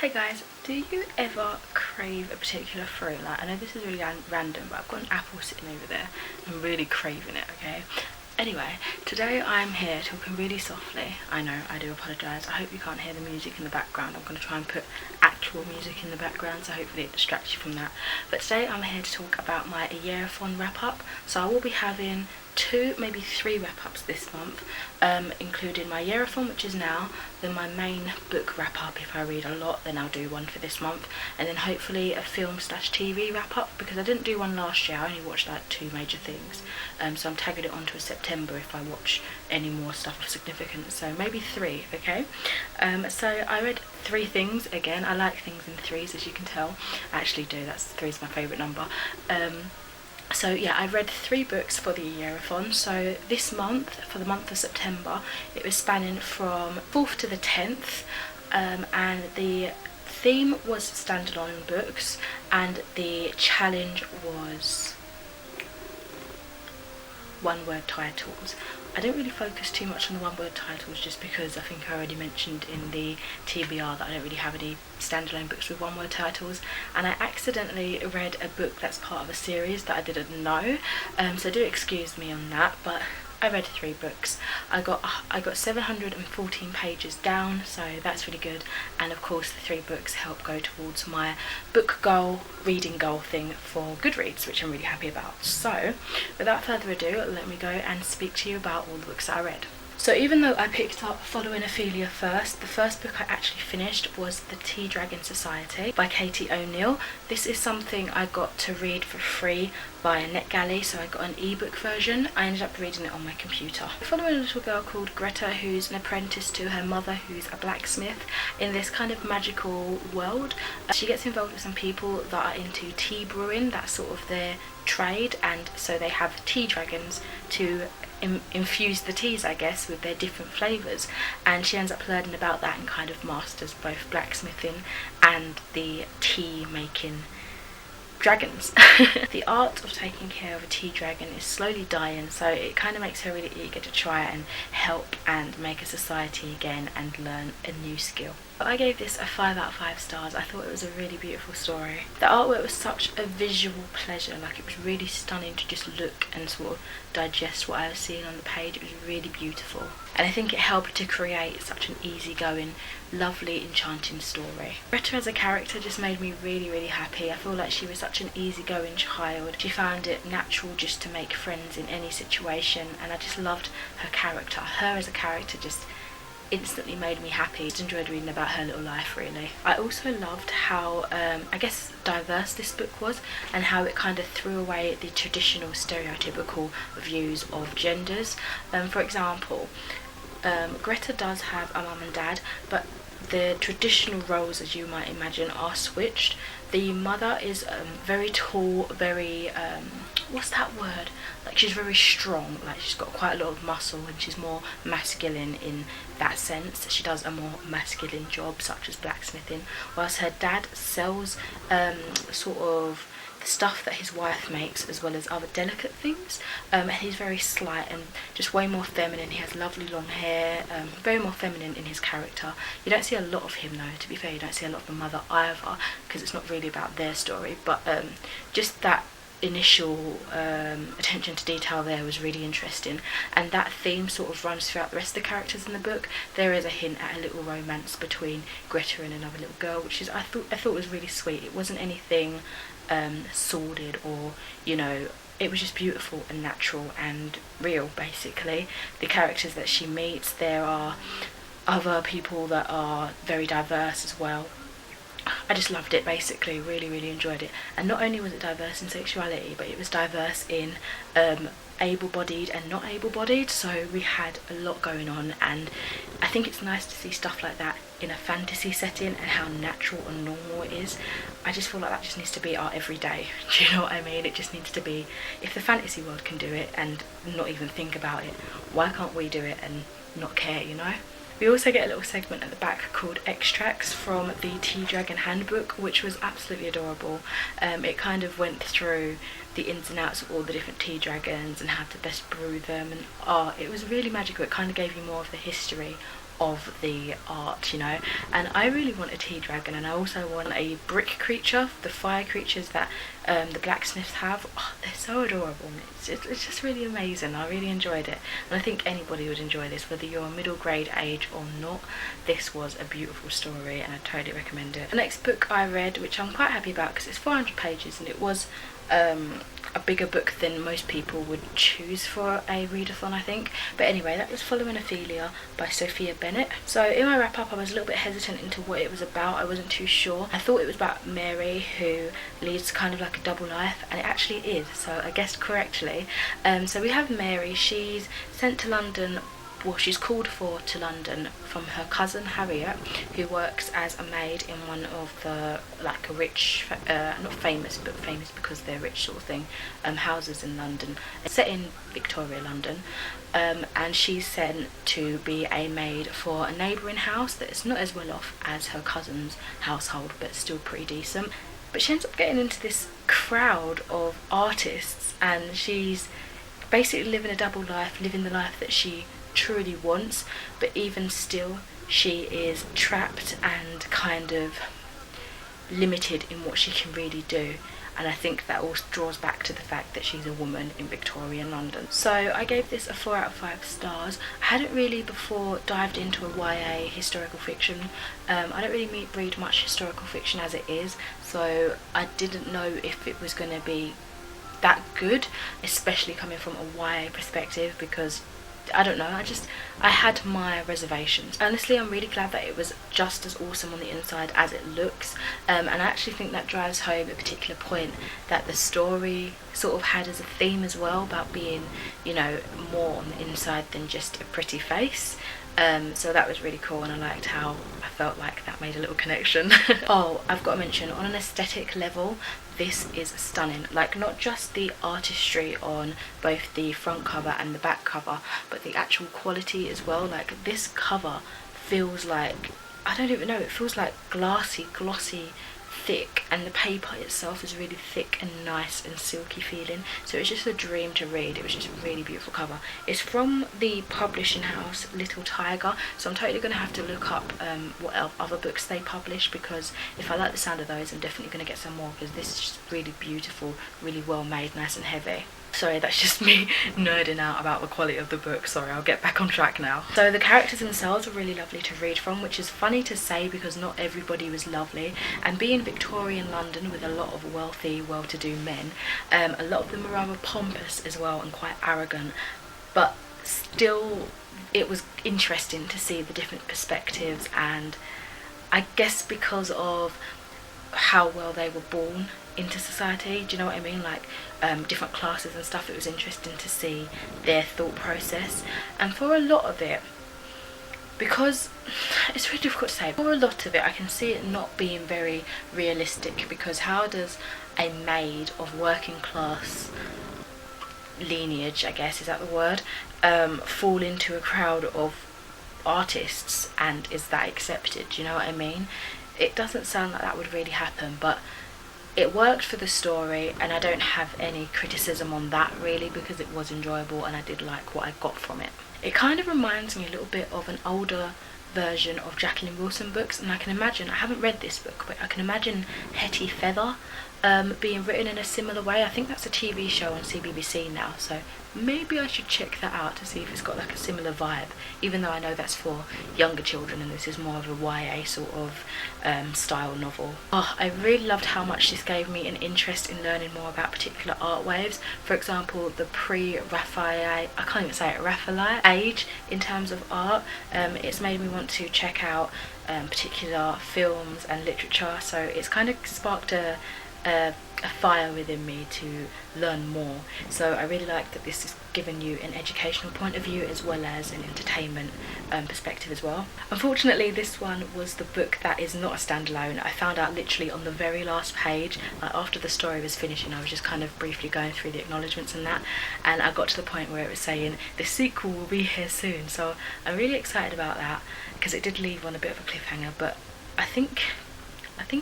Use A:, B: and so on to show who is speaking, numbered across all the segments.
A: Hey guys, do you ever crave a particular fruit? Like, I know this is really random, but I've got an apple sitting over there. I'm really craving it, okay? Anyway, today I'm here talking really softly. I know, I do apologise. I hope you can't hear the music in the background. I'm going to try and put actual music in the background, so hopefully it distracts you from that. But today I'm here to talk about my AYEARATHON wrap-up. So I will be having 2, maybe 3 wrap-ups this month, including my AYEARATHON, which is now, then my main book wrap-up. If I read a lot, then I'll do one for this month, and then hopefully a film/TV wrap-up, because I didn't do one last year. I only watched like 2 major things, so I'm tagging it on to September if I watch any more stuff of significance, so maybe 3, okay? So I read 3 things. Again, I like things in 3s, as you can tell. I actually do, 3 is my favourite number. So yeah, I read 3 books for the AYEARATHON. So this month, for the month of September, it was spanning from 4th to the 10th, and the theme was standalone books, and the challenge was one-word titles. I don't really focus too much on the one-word titles, just because I think I already mentioned in the TBR that I don't really have any standalone books with one-word titles, and I accidentally read a book that's part of a series that I didn't know, so do excuse me on that, but I read 3 books. I got 714 pages down, so that's really good, and of course the 3 books help go towards my book goal, reading goal thing for Goodreads, which I'm really happy about. So without further ado, let me go and speak to you about all the books that I read. So even though I picked up Following Ophelia first, the first book I actually finished was The Tea Dragon Society by Katie O'Neill. This is something I got to read for free via NetGalley, so I got an ebook version. I ended up reading it on my computer. Following a little girl called Greta, who's an apprentice to her mother, who's a blacksmith, in this kind of magical world. She gets involved with some people that are into tea brewing, that's sort of their trade, and so they have tea dragons to infuse the teas, I guess, with their different flavours, and she ends up learning about that and kind of masters both blacksmithing and the tea making dragons. The art of taking care of a tea dragon is slowly dying, so it kind of makes her really eager to try and help and make a society again and learn a new skill. I gave this a 5 out of 5 stars. I thought it was a really beautiful story. The artwork was such a visual pleasure, like it was really stunning to just look and sort of digest what I was seeing on the page. It was really beautiful, and I think it helped to create such an easygoing, lovely, enchanting story. Greta as a character just made me really happy. I feel like she was such an easygoing child. She found it natural just to make friends in any situation, and I just loved her character. Her as a character just instantly made me happy. Just enjoyed reading about her little life, really. I also loved how I guess diverse this book was, and how it kind of threw away the traditional stereotypical views of genders. For example, Greta does have a mum and dad, but the traditional roles, as you might imagine, are switched. The mother is very tall, very what's that word, like she's very strong, like she's got quite a lot of muscle, and she's more masculine in that sense. She does a more masculine job, such as blacksmithing, whilst her dad sells sort of the stuff that his wife makes, as well as other delicate things. He's very slight and just way more feminine. He has lovely long hair, very more feminine in his character. You don't see a lot of him though, to be fair. You don't see a lot of the mother either, because it's not really about their story, but just that initial attention to detail there was really interesting, and that theme sort of runs throughout the rest of the characters in the book. There is a hint at a little romance between Greta and another little girl, which is I thought was really sweet. It wasn't anything sordid, or you know, it was just beautiful and natural and real, basically. The characters that she meets, there are other people that are very diverse as well. I just loved it, basically. Really enjoyed it. And not only was it diverse in sexuality, but it was diverse in able-bodied and not able-bodied, so we had a lot going on, and I think it's nice to see stuff like that in a fantasy setting, and how natural and normal it is. I just feel like that just needs to be our everyday. Do you know what I mean? It just needs to be, if the fantasy world can do it and not even think about it, why can't we do it and not care, you know? We also get a little segment at the back called Extracts from the Tea Dragon Handbook, which was absolutely adorable. It kind of went through the ins and outs of all the different tea dragons and how to best brew them, and it was really magical. It kind of gave you more of the history of the art, you know. And I really want a tea dragon, and I also want a brick creature, the fire creatures that the blacksmiths have. Oh, they're so adorable. It's just really amazing. I really enjoyed it, and I think anybody would enjoy this, whether you're a middle grade age or not. This was a beautiful story and I totally recommend it. The next book I read, which I'm quite happy about because it's 400 pages and it was a bigger book than most people would choose for a readathon, I think. But anyway, that was Following Ophelia by Sophia Bennett. So in my wrap up, I was a little bit hesitant into what it was about. I wasn't too sure. I thought it was about Mary, who leads kind of like a double life, and it actually is, so I guessed correctly. So we have Mary. She's sent to London, well, she's called for to London from her cousin Harriet, who works as a maid in one of the, like, a rich, not famous, but famous because they're rich sort of thing, houses in London. It's set in Victoria, London, and she's sent to be a maid for a neighbouring house that is not as well off as her cousin's household, but still pretty decent. But she ends up getting into this crowd of artists, and she's basically living a double life, living the life that she truly wants, but even still she is trapped and kind of limited in what she can really do. And I think that all draws back to the fact that she's a woman in Victorian London. So I gave this a 4 out of 5 stars. I hadn't really before dived into a YA historical fiction. I don't really read much historical fiction as it is, so I didn't know if it was going to be that good, especially coming from a YA perspective, because I don't know, I had my reservations. Honestly, I'm really glad that it was just as awesome on the inside as it looks, and I actually think that drives home a particular point that the story sort of had as a theme as well, about being, you know, more on the inside than just a pretty face. So that was really cool, and I liked how I felt like that made a little connection. Oh, I've got to mention, on an aesthetic level, this is stunning. Like, not just the artistry on both the front cover and the back cover, but the actual quality as well. Like, this cover feels like, I don't even know, it feels like glassy, glossy, thick, and the paper itself is really thick and nice and silky feeling. So it's just a dream to read. It was just a really beautiful cover. It's from the publishing house Little Tiger, so I'm totally going to have to look up what other books they publish, because if I like the sound of those, I'm definitely going to get some more, because this is just really beautiful, really well made, nice and heavy. Sorry, that's just me nerding out about the quality of the book. Sorry, I'll get back on track now. So the characters themselves are really lovely to read from, which is funny to say because not everybody was lovely. And being Victorian London with a lot of wealthy, well-to-do men, a lot of them are rather pompous as well and quite arrogant. But still, it was interesting to see the different perspectives, and I guess because of how well they were born into society, do you know what I mean, like different classes and stuff, it was interesting to see their thought process. And for a lot of it, because it's really difficult to say, for a lot of it I can see it not being very realistic, because how does a maid of working class lineage, I guess, is that the word, fall into a crowd of artists, and is that accepted? Do you know what I mean? It doesn't sound like that would really happen, but it worked for the story, and I don't have any criticism on that really, because it was enjoyable and I did like what I got from it. It kind of reminds me a little bit of an older version of Jacqueline Wilson books, and I can imagine, I haven't read this book, but I can imagine Hetty Feather being written in a similar way. I think that's a TV show on CBBC now, so maybe I should check that out to see if it's got like a similar vibe, even though I know that's for younger children and this is more of a YA sort of style novel. Oh, I really loved how much this gave me an interest in learning more about particular art waves. For example, the pre-Raphaelite, I can't even say it, Raphaelite age in terms of art. It's made me want to check out particular films and literature, so it's kind of sparked a fire within me to learn more. So I really like that this is giving you an educational point of view as well as an entertainment perspective as well. Unfortunately, this one was the book that is not a standalone. I found out literally on the very last page, like after the story was finishing, I was just kind of briefly going through the acknowledgements and that, and I got to the point where it was saying the sequel will be here soon. So I'm really excited about that, because it did leave on a bit of a cliffhanger, but I think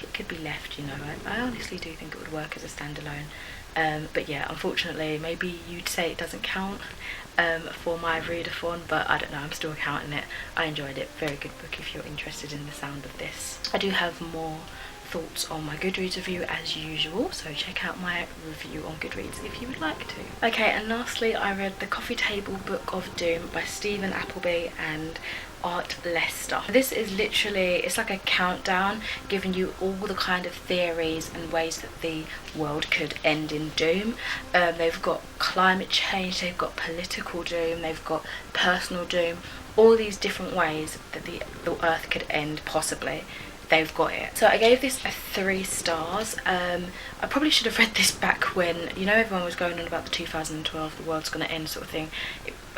A: it could be left, you know. I honestly do think it would work as a standalone, But yeah, unfortunately, maybe you'd say it doesn't count for my readathon, but I don't know, I'm still counting it. I enjoyed it. Very good book if you're interested in the sound of this. I do have more thoughts on my Goodreads review as usual, so check out my review on Goodreads if you would like to. Okay, and lastly, I read The Coffee Table Book of Doom by Stephen Appleby and Art Lester. This is literally, it's like a countdown giving you all the kind of theories and ways that the world could end in doom. They've got climate change, they've got political doom, they've got personal doom, all these different ways that the earth could end possibly. They've got it. So I gave this a 3 stars. I probably should have read this back when, you know, everyone was going on about the 2012 the world's gonna end sort of thing.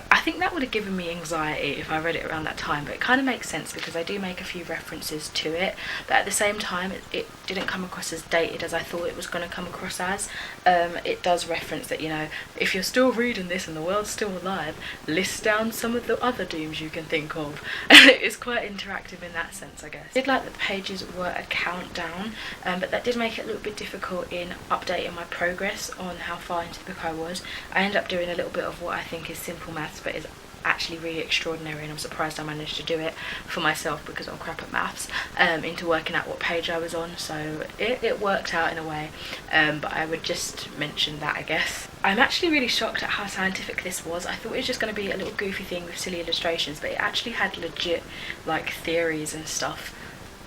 A: I think that would have given me anxiety if I read it around that time, but it kind of makes sense because I do make a few references to it, but at the same time it didn't come across as dated as I thought it was going to come across as. It does reference that, you know, if you're still reading this and the world's still alive, list down some of the other dooms you can think of. It's quite interactive in that sense, I guess. I did like that the pages were a countdown, but that did make it a little bit difficult in updating my progress on how far into the book I was. I ended up doing a little bit of what I think is simple maths, but is actually really extraordinary, and I'm surprised I managed to do it for myself because I'm crap at maths, into working out what page I was on, so it worked out in a way, but I would just mention that, I guess. I'm actually really shocked at how scientific this was. I thought it was just going to be a little goofy thing with silly illustrations, but it actually had legit like theories and stuff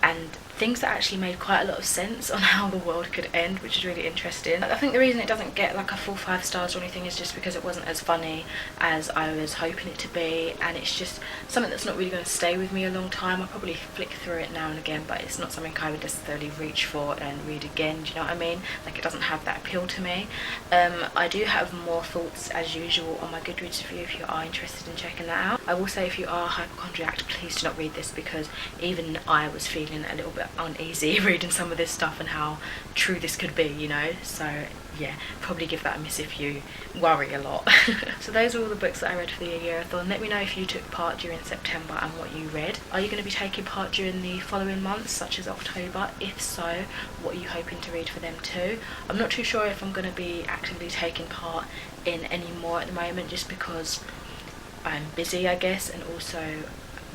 A: and things that actually made quite a lot of sense on how the world could end, which is really interesting. I think the reason it doesn't get like a full 5 stars or anything is just because it wasn't as funny as I was hoping it to be, and it's just something that's not really going to stay with me a long time. I'll probably flick through it now and again, but it's not something I would necessarily reach for and read again, do you know what I mean? Like, it doesn't have that appeal to me. I do have more thoughts as usual on my Goodreads review if you are interested in checking that out. I will say, if you are a hypochondriac, please do not read this, because even I was feeling a little bit uneasy reading some of this stuff and how true this could be, you know, so yeah, probably give that a miss if you worry a lot. So those are all the books that I read for the AYEARATHon. Let me know if you took part during September and what you read. Are you going to be taking part during the following months, such as October? If so, what are you hoping to read for them too? I'm not too sure if I'm going to be actively taking part in any more at the moment, just because I'm busy, I guess, and also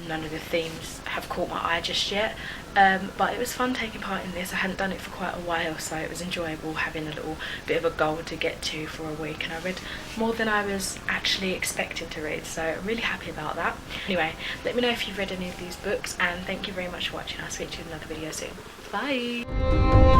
A: none of the themes have caught my eye just yet, but it was fun taking part in this. I hadn't done it for quite a while, so it was enjoyable having a little bit of a goal to get to for a week, and I read more than I was actually expecting to read, so I'm really happy about that. Anyway, let me know if you've read any of these books, and thank you very much for watching. I'll speak to you in another video soon. Bye!